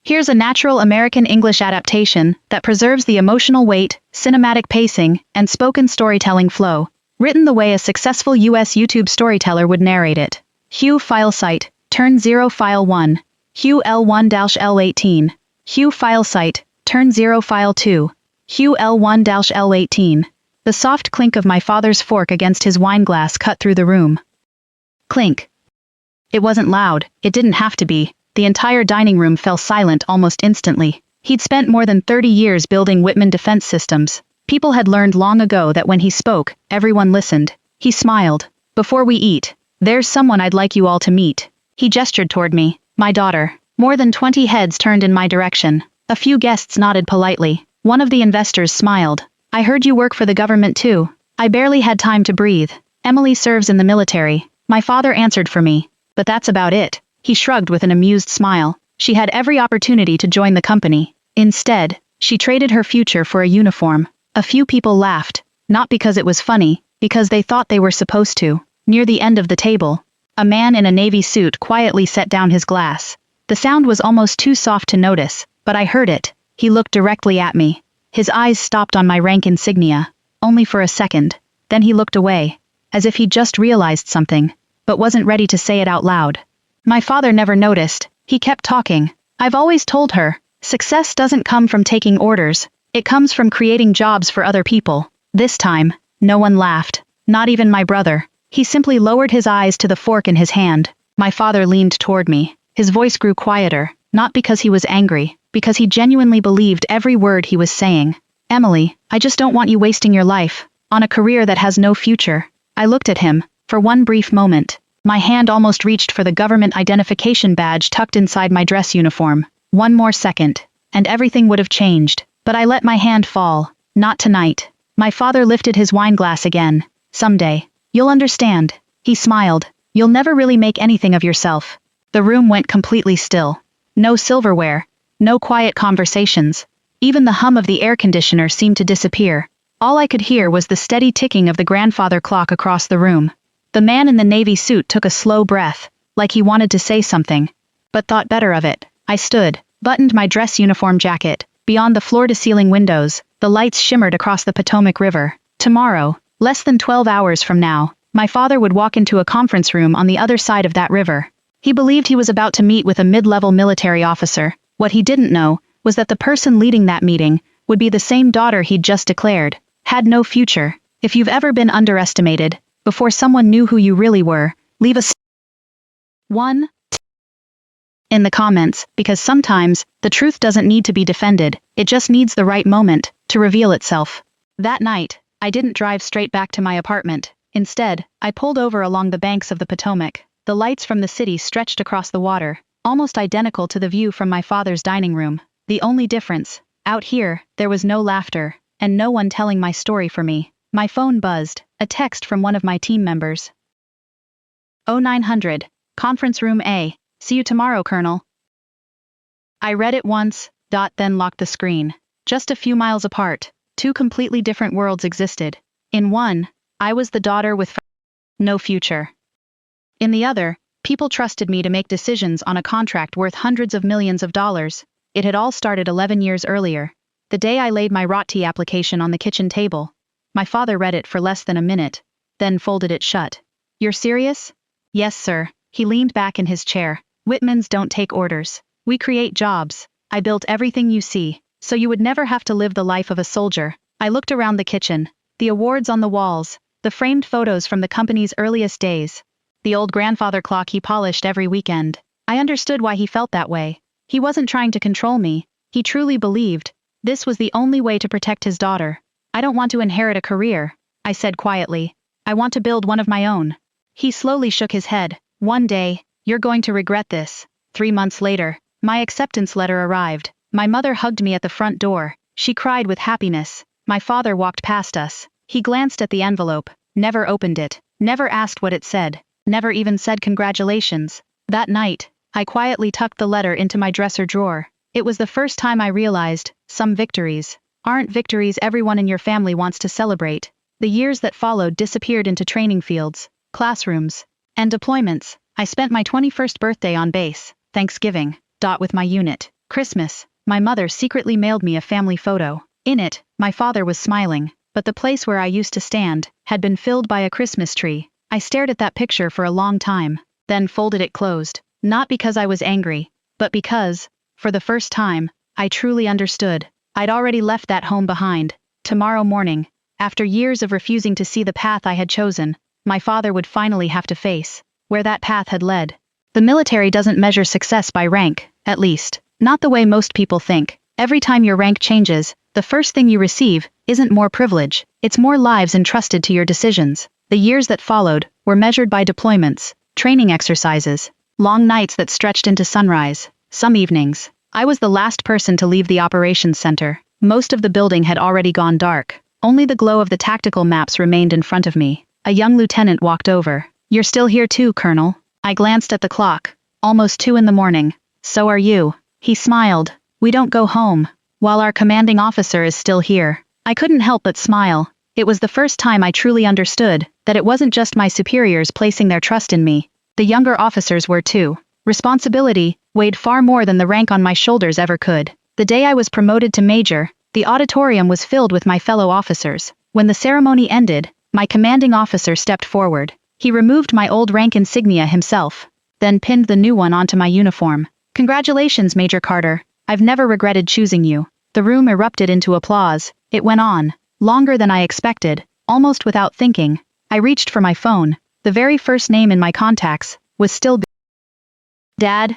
Here's a natural American English adaptation that preserves the emotional weight, cinematic pacing, and spoken storytelling flow, written the way a successful US YouTube storyteller would narrate it. Hugh file site, turn 0 file 1. Hugh L1-L18. Hugh file site, turn 0 file 2. Hugh L1-L18. The soft clink of my father's fork against his wineglass cut through the room. Clink. It wasn't loud, it didn't have to be. The entire dining room fell silent almost instantly. He'd spent more than 30 years building Whitman defense systems. People had learned long ago that when he spoke, everyone listened. He smiled. Before we eat, there's someone I'd like you all to meet. He gestured toward me. My daughter. More than 20 heads turned in my direction. A few guests nodded politely. One of the investors smiled. I heard you work for the government too. I barely had time to breathe. Emily serves in the military. My father answered for me. But that's about it. He shrugged with an amused smile. She had every opportunity to join the company. Instead, she traded her future for a uniform. A few people laughed. Not because it was funny, because they thought they were supposed to. Near the end of the table, a man in a navy suit quietly set down his glass. The sound was almost too soft to notice, but I heard it. He looked directly at me. His eyes stopped on my rank insignia. Only for a second. Then he looked away, as if he'd just realized something, but wasn't ready to say it out loud. My father never noticed. He kept talking. I've always told her, success doesn't come from taking orders. It comes from creating jobs for other people. This time, no one laughed. Not even my brother. He simply lowered his eyes to the fork in his hand. My father leaned toward me. His voice grew quieter, not because he was angry, because he genuinely believed every word he was saying. Emily, I just don't want you wasting your life on a career that has no future. I looked at him, for one brief moment. My hand almost reached for the government identification badge tucked inside my dress uniform. One more second, and everything would have changed. But I let my hand fall. Not tonight. My father lifted his wineglass again. Someday. You'll understand. He smiled. You'll never really make anything of yourself. The room went completely still. No silverware. No quiet conversations. Even the hum of the air conditioner seemed to disappear. All I could hear was the steady ticking of the grandfather clock across the room. The man in the navy suit took a slow breath, like he wanted to say something, but thought better of it. I stood, buttoned my dress uniform jacket. Beyond the floor-to-ceiling windows, the lights shimmered across the Potomac River. Tomorrow, less than 12 hours from now, my father would walk into a conference room on the other side of that river. He believed he was about to meet with a mid-level military officer. What he didn't know was that the person leading that meeting would be the same daughter he'd just declared had no future. If you've ever been underestimated, before someone knew who you really were, leave a 1 in the comments, because sometimes, the truth doesn't need to be defended, it just needs the right moment to reveal itself. That night, I didn't drive straight back to my apartment. Instead, I pulled over along the banks of the Potomac. The lights from the city stretched across the water, almost identical to the view from my father's dining room. The only difference, out here, there was no laughter, and no one telling my story for me. My phone buzzed, a text from one of my team members. 0900, Conference Room A, see you tomorrow, Colonel. I read it once, then locked the screen. Just a few miles apart, two completely different worlds existed. In one, I was the daughter with no future. In the other, people trusted me to make decisions on a contract worth hundreds of millions of dollars. It had all started 11 years earlier, the day I laid my ROTC application on the kitchen table. My father read it for less than a minute, then folded it shut. You're serious? Yes, sir. He leaned back in his chair. Whitmans don't take orders. We create jobs. I built everything you see, so you would never have to live the life of a soldier. I looked around the kitchen. The awards on the walls, the framed photos from the company's earliest days, the old grandfather clock he polished every weekend. I understood why he felt that way. He wasn't trying to control me. He truly believed this was the only way to protect his daughter. I don't want to inherit a career, I said quietly. I want to build one of my own. He slowly shook his head. One day, you're going to regret this. 3 months later, my acceptance letter arrived. My mother hugged me at the front door. She cried with happiness. My father walked past us. He glanced at the envelope, never opened it, never asked what it said, never even said congratulations. That night, I quietly tucked the letter into my dresser drawer. It was the first time I realized, some victories aren't victories everyone in your family wants to celebrate. The years that followed disappeared into training fields, classrooms, and deployments. I spent my 21st birthday on base, Thanksgiving, with my unit. Christmas, my mother secretly mailed me a family photo. In it, my father was smiling, but the place where I used to stand had been filled by a Christmas tree. I stared at that picture for a long time, then folded it closed, not because I was angry, but because, for the first time, I truly understood. I'd already left that home behind. Tomorrow morning, after years of refusing to see the path I had chosen, my father would finally have to face where that path had led. The military doesn't measure success by rank, at least, not the way most people think. Every time your rank changes, the first thing you receive isn't more privilege, it's more lives entrusted to your decisions. The years that followed were measured by deployments, training exercises, long nights that stretched into sunrise. Some evenings, I was the last person to leave the operations center. Most of the building had already gone dark. Only the glow of the tactical maps remained in front of me. A young lieutenant walked over. "You're still here too, Colonel." I glanced at the clock. Almost 2 in the morning. "So are you." He smiled. "We don't go home while our commanding officer is still here." I couldn't help but smile. It was the first time I truly understood that it wasn't just my superiors placing their trust in me. The younger officers were too. Responsibility weighed far more than the rank on my shoulders ever could. The day I was promoted to major, the auditorium was filled with my fellow officers. When the ceremony ended, my commanding officer stepped forward. He removed my old rank insignia himself, then pinned the new one onto my uniform. "Congratulations, Major Carter. I've never regretted choosing you." The room erupted into applause. It went on, longer than I expected, almost without thinking. I reached for my phone. The very first name in my contacts was still Dad.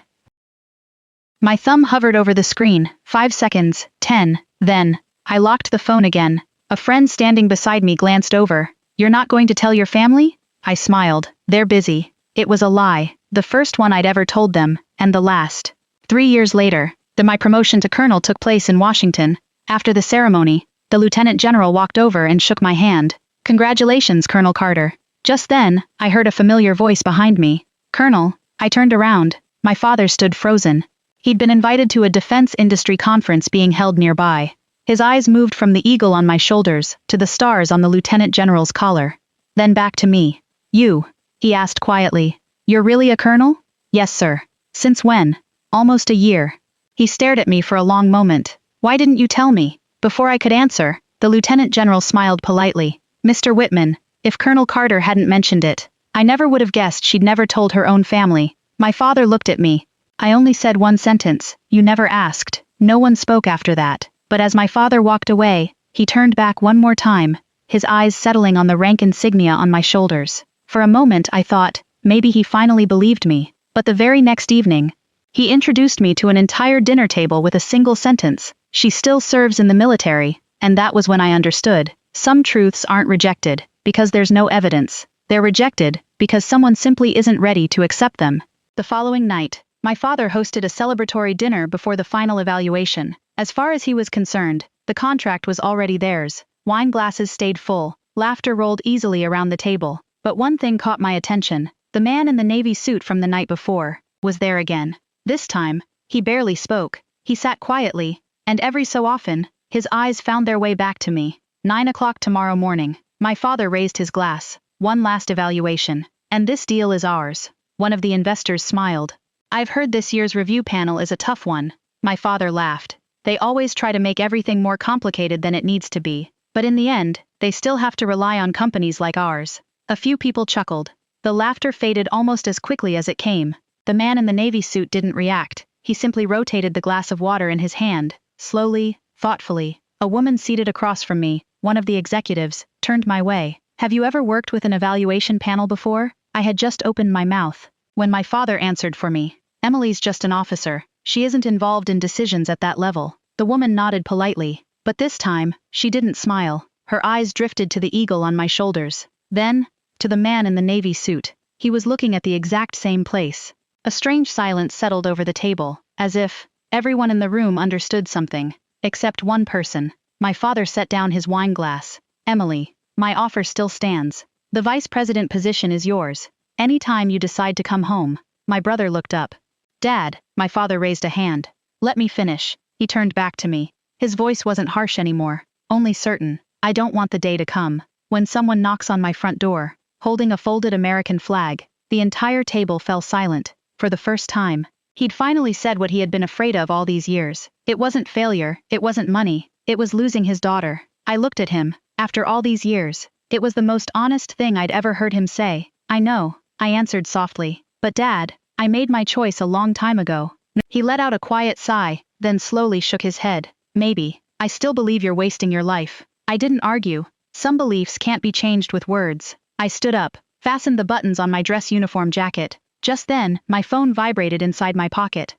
My thumb hovered over the screen. 5 seconds, 10, then, I locked the phone again. A friend standing beside me glanced over. "You're not going to tell your family?" I smiled. "They're busy." It was a lie. The first one I'd ever told them, and the last. 3 years later, my promotion to colonel took place in Washington. After the ceremony, the lieutenant general walked over and shook my hand. "Congratulations, Colonel Carter." Just then, I heard a familiar voice behind me. "Colonel." I turned around. My father stood frozen. He'd been invited to a defense industry conference being held nearby. His eyes moved from the eagle on my shoulders to the stars on the lieutenant general's collar. Then back to me. "You?" he asked quietly. "You're really a colonel?" "Yes, sir." "Since when?" "Almost a year." He stared at me for a long moment. "Why didn't you tell me?" Before I could answer, the lieutenant general smiled politely. "Mr. Whitman, if Colonel Carter hadn't mentioned it, I never would have guessed she'd never told her own family." My father looked at me. "I only said one sentence. You never asked." No one spoke after that. But as my father walked away, he turned back one more time, his eyes settling on the rank insignia on my shoulders. For a moment I thought, maybe he finally believed me. But the very next evening, he introduced me to an entire dinner table with a single sentence. "She still serves in the military." And that was when I understood. Some truths aren't rejected because there's no evidence. They're rejected because someone simply isn't ready to accept them. The following night, my father hosted a celebratory dinner before the final evaluation. As far as he was concerned, the contract was already theirs. Wine glasses stayed full, laughter rolled easily around the table. But one thing caught my attention. The man in the navy suit from the night before was there again. This time, he barely spoke. He sat quietly, and every so often, his eyes found their way back to me. 9 o'clock tomorrow morning. My father raised his glass. "One last evaluation. And this deal is ours." One of the investors smiled. "I've heard this year's review panel is a tough one." My father laughed. "They always try to make everything more complicated than it needs to be. But in the end, they still have to rely on companies like ours." A few people chuckled. The laughter faded almost as quickly as it came. The man in the navy suit didn't react. He simply rotated the glass of water in his hand, slowly, thoughtfully. A woman seated across from me, one of the executives, turned my way. "Have you ever worked with an evaluation panel before?" I had just opened my mouth when my father answered for me. "Emily's just an officer. She isn't involved in decisions at that level." The woman nodded politely, but this time, she didn't smile. Her eyes drifted to the eagle on my shoulders. Then, to the man in the navy suit. He was looking at the exact same place. A strange silence settled over the table, as if everyone in the room understood something, except one person. My father set down his wine glass. "Emily, my offer still stands. The vice president position is yours. Anytime you decide to come home." My brother looked up. "Dad," my father raised a hand. "Let me finish." He turned back to me. His voice wasn't harsh anymore, only certain. "I don't want the day to come when someone knocks on my front door, holding a folded American flag." The entire table fell silent. For the first time, He'd finally said what he had been afraid of all these years. It wasn't failure, it wasn't money, it was losing his daughter. I looked at him. After all these years, it was the most honest thing I'd ever heard him say. I know, I answered softly. But Dad, I made my choice a long time ago. He let out a quiet sigh, then slowly shook his head. Maybe, I still believe you're wasting your life. I didn't argue. Some beliefs can't be changed with words. I stood up, fastened the buttons on my dress uniform jacket. Just then, my phone vibrated inside my pocket.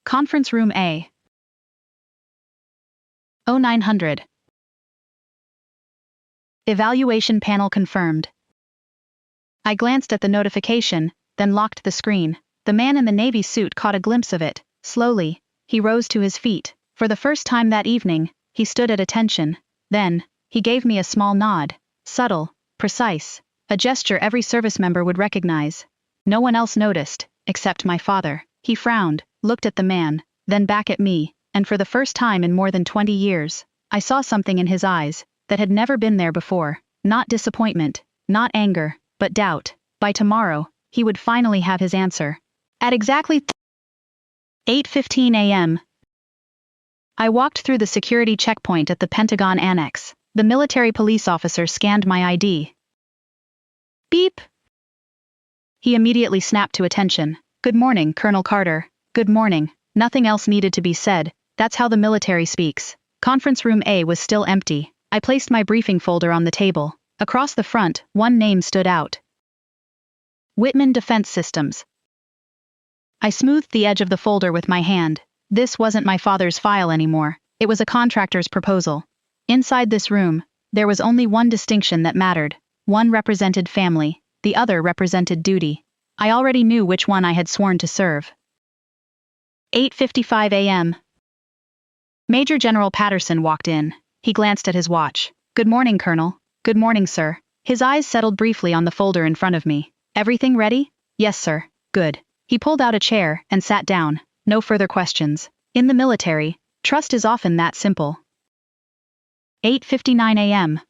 Conference room A. 0900. Evaluation panel confirmed. I glanced at the notification, then locked the screen. The man in the navy suit caught a glimpse of it. Slowly, he rose to his feet. For the first time that evening, he stood at attention. Then, he gave me a small nod. Subtle, precise, a gesture every service member would recognize. No one else noticed, except my father. He frowned, looked at the man, then back at me, and for the first time in more than 20 years, I saw something in his eyes that had never been there before. Not disappointment, not anger, but doubt. By tomorrow, he would finally have his answer. At exactly 8:15 a.m., I walked through the security checkpoint at the Pentagon Annex. The military police officer scanned my ID. Beep! He immediately snapped to attention. Good morning, Colonel Carter. Good morning. Nothing else needed to be said. That's how the military speaks. Conference room A was still empty. I placed my briefing folder on the table. Across the front, one name stood out. Whitman Defense Systems. I smoothed the edge of the folder with my hand. This wasn't my father's file anymore. It was a contractor's proposal. Inside this room, there was only one distinction that mattered. One represented family, the other represented duty. I already knew which one I had sworn to serve. 8:55 a.m. Major General Patterson walked in. He glanced at his watch. Good morning, Colonel. Good morning, sir. His eyes settled briefly on the folder in front of me. Everything ready? Yes, sir. Good. He pulled out a chair and sat down. No further questions. In the military, trust is often that simple. 8:59 a.m.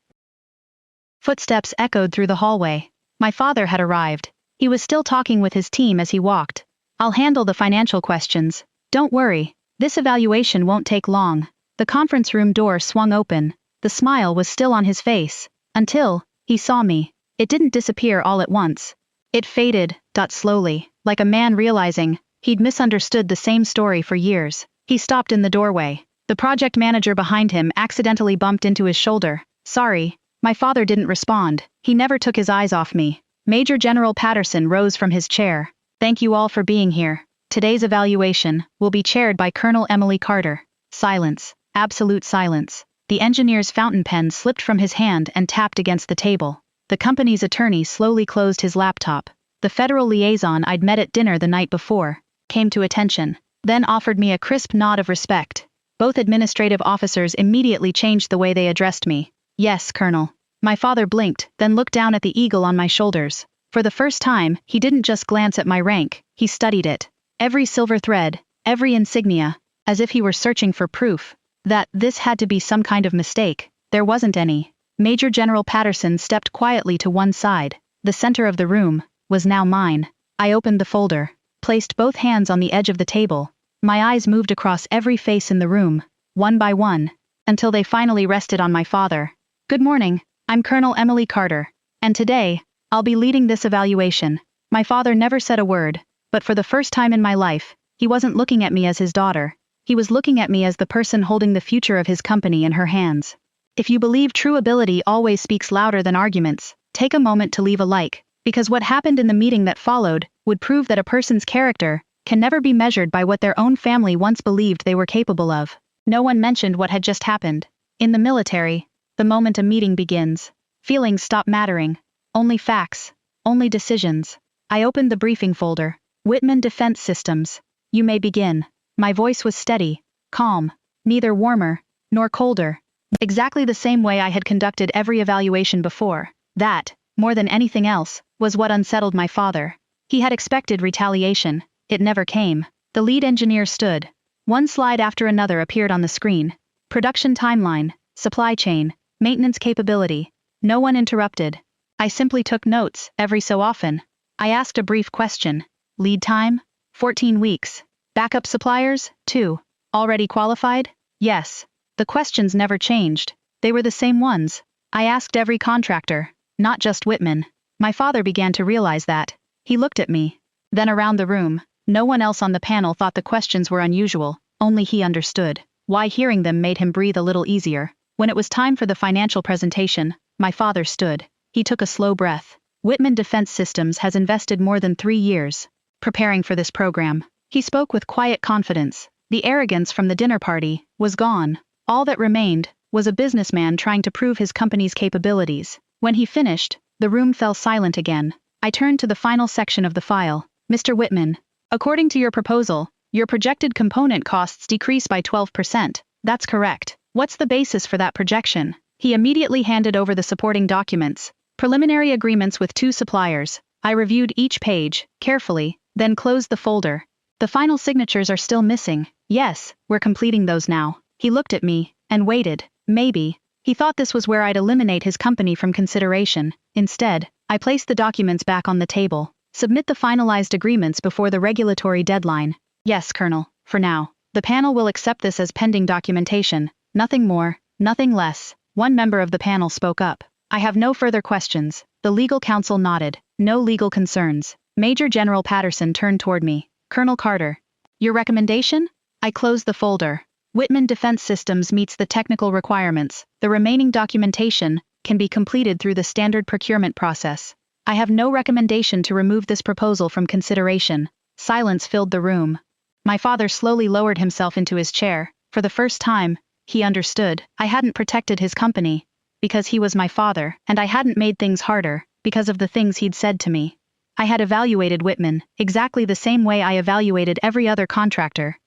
Footsteps echoed through the hallway. My father had arrived. He was still talking with his team as he walked. I'll handle the financial questions. Don't worry. This evaluation won't take long. The conference room door swung open. The smile was still on his face. Until he saw me. It didn't disappear all at once. It faded, slowly, like a man realizing he'd misunderstood the same story for years. He stopped in the doorway. The project manager behind him accidentally bumped into his shoulder. Sorry. My father didn't respond. He never took his eyes off me. Major General Patterson rose from his chair. Thank you all for being here. Today's evaluation will be chaired by Colonel Emily Carter. Silence. Absolute silence. The engineer's fountain pen slipped from his hand and tapped against the table. The company's attorney slowly closed his laptop. The federal liaison I'd met at dinner the night before came to attention, then offered me a crisp nod of respect. Both administrative officers immediately changed the way they addressed me. Yes, Colonel. My father blinked, then looked down at the eagle on my shoulders. For the first time, he didn't just glance at my rank, he studied it. Every silver thread, every insignia, as if he were searching for proof that this had to be some kind of mistake. There wasn't any. Major General Patterson stepped quietly to one side. The center of the room was now mine. I opened the folder, placed both hands on the edge of the table. My eyes moved across every face in the room, one by one, until they finally rested on my father. Good morning, I'm Colonel Emily Carter, and today, I'll be leading this evaluation. My father never said a word, but for the first time in my life, he wasn't looking at me as his daughter. He was looking at me as the person holding the future of his company in her hands. If you believe true ability always speaks louder than arguments, take a moment to leave a like, because what happened in the meeting that followed would prove that a person's character can never be measured by what their own family once believed they were capable of. No one mentioned what had just happened. In the military, the moment a meeting begins, feelings stop mattering. Only facts, only decisions. I opened the briefing folder. Whitman Defense Systems. You may begin. My voice was steady, calm, neither warmer nor colder. Exactly the same way I had conducted every evaluation before. That, more than anything else, was what unsettled my father. He had expected retaliation. It never came. The lead engineer stood. One slide after another appeared on the screen. Production timeline, supply chain, maintenance capability. No one interrupted. I simply took notes every so often. I asked a brief question. Lead time? 14 weeks. Backup suppliers? 2. Already qualified? Yes. The questions never changed. They were the same ones. I asked every contractor, not just Whitman. My father began to realize that. He looked at me. Then around the room. No one else on the panel thought the questions were unusual, only he understood why hearing them made him breathe a little easier. When it was time for the financial presentation, my father stood. He took a slow breath. Whitman Defense Systems has invested more than 3 years preparing for this program. He spoke with quiet confidence. The arrogance from the dinner party was gone. All that remained was a businessman trying to prove his company's capabilities. When he finished, the room fell silent again. I turned to the final section of the file. Mr. Whitman, according to your proposal, your projected component costs decrease by 12%. That's correct. What's the basis for that projection? He immediately handed over the supporting documents. Preliminary agreements with 2 suppliers. I reviewed each page, carefully, then closed the folder. The final signatures are still missing. Yes, we're completing those now. He looked at me, and waited. Maybe. He thought this was where I'd eliminate his company from consideration. Instead, I placed the documents back on the table. Submit the finalized agreements before the regulatory deadline. Yes, Colonel, for now. The panel will accept this as pending documentation. Nothing more, nothing less. One member of the panel spoke up. I have no further questions. The legal counsel nodded. No legal concerns. Major General Patterson turned toward me. Colonel Carter. Your recommendation? I closed the folder. Whitman Defense Systems meets the technical requirements. The remaining documentation can be completed through the standard procurement process. I have no recommendation to remove this proposal from consideration. Silence filled the room. My father slowly lowered himself into his chair. For the first time, he understood. I hadn't protected his company because he was my father, and I hadn't made things harder because of the things he'd said to me. I had evaluated Whitman exactly the same way I evaluated every other contractor.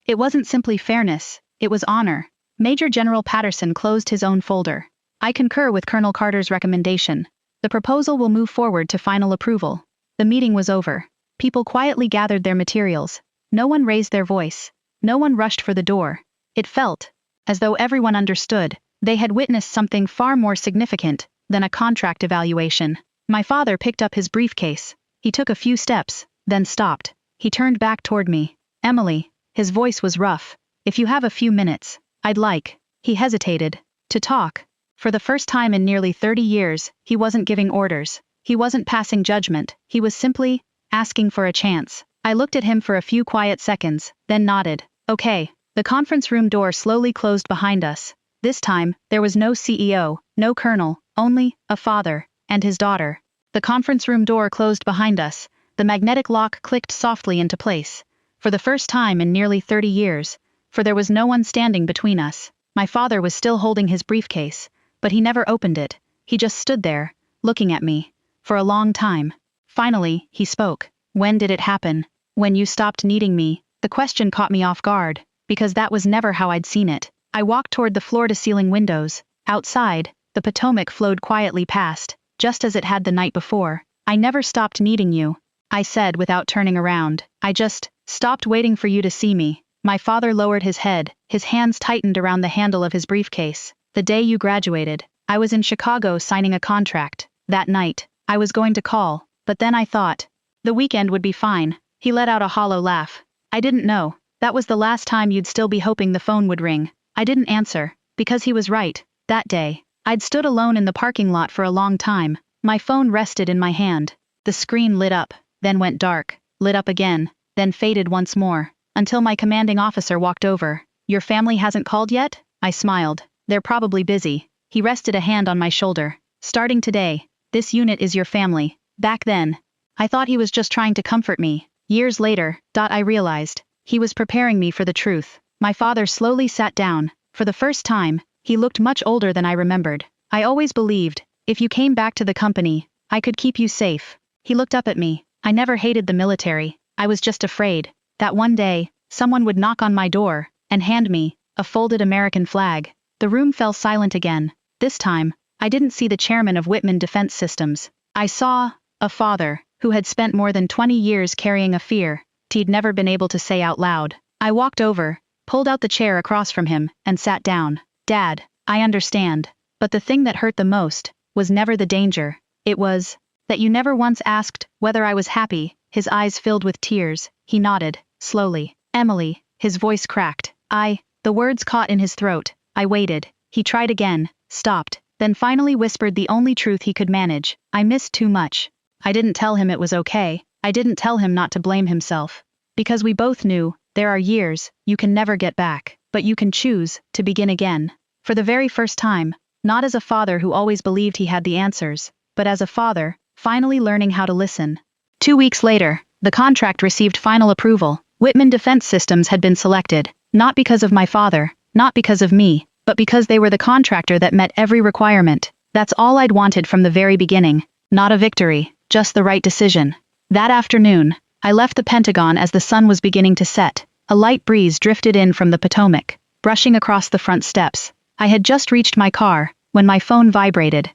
It wasn't simply fairness, it was honor. Major General Patterson closed his own folder. I concur with Colonel Carter's recommendation. The proposal will move forward to final approval. The meeting was over. People quietly gathered their materials. No one raised their voice. No one rushed for the door. It felt as though everyone understood. They had witnessed something far more significant than a contract evaluation. My father picked up his briefcase. He took a few steps, then stopped. He turned back toward me. Emily, his voice was rough. If you have a few minutes, I'd like. He hesitated. To talk. For the first time in nearly 30 years, he wasn't giving orders. He wasn't passing judgment. He was simply asking for a chance. I looked at him for a few quiet seconds, then nodded. Okay. The conference room door slowly closed behind us. This time, there was no CEO, no colonel, only a father and his daughter. The conference room door closed behind us. The magnetic lock clicked softly into place. For the first time in nearly 30 years, for there was no one standing between us. My father was still holding his briefcase, but he never opened it. He just stood there, looking at me. For a long time. Finally, he spoke. When did it happen? When you stopped needing me. The question caught me off guard, because that was never how I'd seen it. I walked toward the floor-to-ceiling windows. Outside, the Potomac flowed quietly past, just as it had the night before. I never stopped needing you, I said without turning around. I just stopped waiting for you to see me. My father lowered his head. His hands tightened around the handle of his briefcase. The day you graduated, I was in Chicago signing a contract. That night, I was going to call, but then I thought, the weekend would be fine. He let out a hollow laugh. I didn't know. That was the last time you'd still be hoping the phone would ring. I didn't answer, because he was right. That day, I'd stood alone in the parking lot for a long time. My phone rested in my hand. The screen lit up, then went dark, lit up again, then faded once more, until my commanding officer walked over. Your family hasn't called yet? I smiled. They're probably busy. He rested a hand on my shoulder. Starting today, this unit is your family. Back then, I thought he was just trying to comfort me. Years later, I realized, he was preparing me for the truth. My father slowly sat down. For the first time, he looked much older than I remembered. I always believed, if you came back to the company, I could keep you safe. He looked up at me. I never hated the military. I was just afraid that one day, someone would knock on my door and hand me a folded American flag. The room fell silent again. This time, I didn't see the chairman of Whitman Defense Systems. I saw a father who had spent more than 20 years carrying a fear he'd never been able to say out loud. I walked over, pulled out the chair across from him, and sat down. Dad, I understand. But the thing that hurt the most was never the danger. It was That you never once asked whether I was happy. His eyes filled with tears. He nodded, slowly. Emily, his voice cracked. The words caught in his throat. I waited. He tried again, stopped, then finally whispered the only truth he could manage. I missed too much. I didn't tell him it was okay. I didn't tell him not to blame himself. Because we both knew, there are years you can never get back, but you can choose to begin again. For the very first time, not as a father who always believed he had the answers, but as a father, finally learning how to listen. 2 weeks later, the contract received final approval. Whitman Defense Systems had been selected, not because of my father, not because of me, but because they were the contractor that met every requirement. That's all I'd wanted from the very beginning. Not a victory, just the right decision. That afternoon, I left the Pentagon as the sun was beginning to set. A light breeze drifted in from the Potomac, brushing across the front steps. I had just reached my car, when my phone vibrated.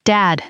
Dad.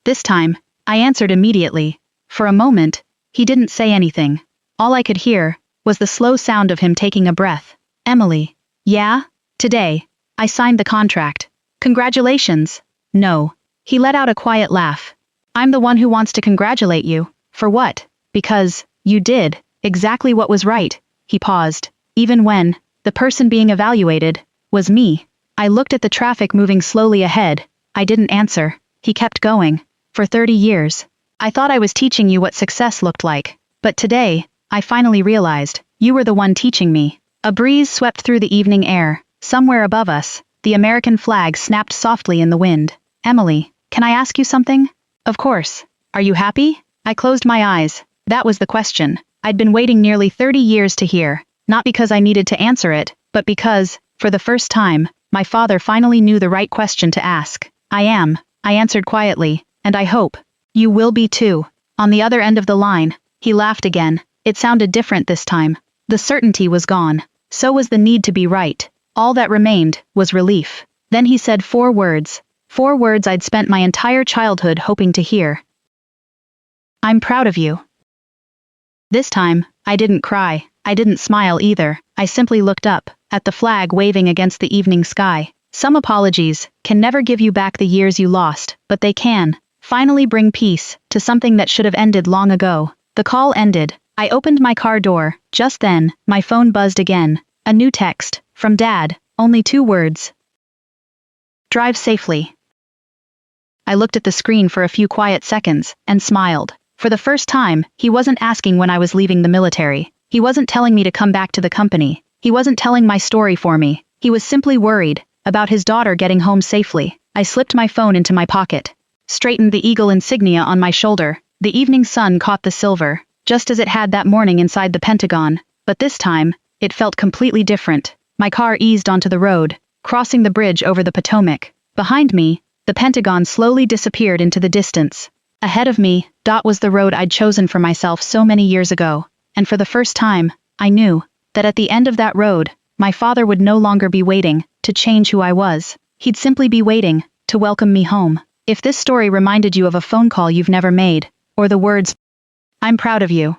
This time, I answered immediately. For a moment, he didn't say anything. All I could hear was the slow sound of him taking a breath. Emily. Yeah? Today, I signed the contract. Congratulations. No. He let out a quiet laugh. I'm the one who wants to congratulate you. For what? Because you did exactly what was right. He paused. Even when the person being evaluated was me. I looked at the traffic moving slowly ahead. I didn't answer. He kept going. For 30 years, I thought I was teaching you what success looked like. But today, I finally realized, you were the one teaching me. A breeze swept through the evening air. Somewhere above us, the American flag snapped softly in the wind. Emily, can I ask you something? Of course. Are you happy? I closed my eyes. That was the question I'd been waiting nearly 30 years to hear. Not because I needed to answer it, but because, for the first time, my father finally knew the right question to ask. I am, I answered quietly, and I hope you will be too. On the other end of the line, he laughed again. It sounded different this time. The certainty was gone. So was the need to be right. All that remained was relief. Then he said 4 words. 4 words I'd spent my entire childhood hoping to hear. I'm proud of you. This time, I didn't cry. I didn't smile either. I simply looked up, at the flag waving against the evening sky. Some apologies can never give you back the years you lost, but they can finally bring peace to something that should have ended long ago. The call ended. I opened my car door. Just then, my phone buzzed again. A new text, from Dad, only 2 words. Drive safely. I looked at the screen for a few quiet seconds, and smiled. For the first time, he wasn't asking when I was leaving the military. He wasn't telling me to come back to the company. He wasn't telling my story for me. He was simply worried about his daughter getting home safely. I slipped my phone into my pocket, straightened the eagle insignia on my shoulder. The evening sun caught the silver, just as it had that morning inside the Pentagon. But this time, it felt completely different. My car eased onto the road, crossing the bridge over the Potomac. Behind me, the Pentagon slowly disappeared into the distance. Ahead of me, was the road I'd chosen for myself so many years ago. And for the first time, I knew that at the end of that road, my father would no longer be waiting to change who I was. He'd simply be waiting to welcome me home. If this story reminded you of a phone call you've never made, or the words, I'm proud of you,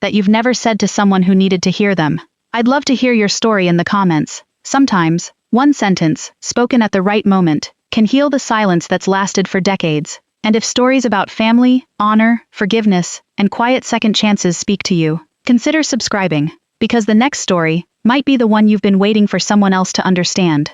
that you've never said to someone who needed to hear them, I'd love to hear your story in the comments. Sometimes, one sentence, spoken at the right moment, can heal the silence that's lasted for decades. And if stories about family, honor, forgiveness, and quiet second chances speak to you, consider subscribing, because the next story might be the one you've been waiting for someone else to understand.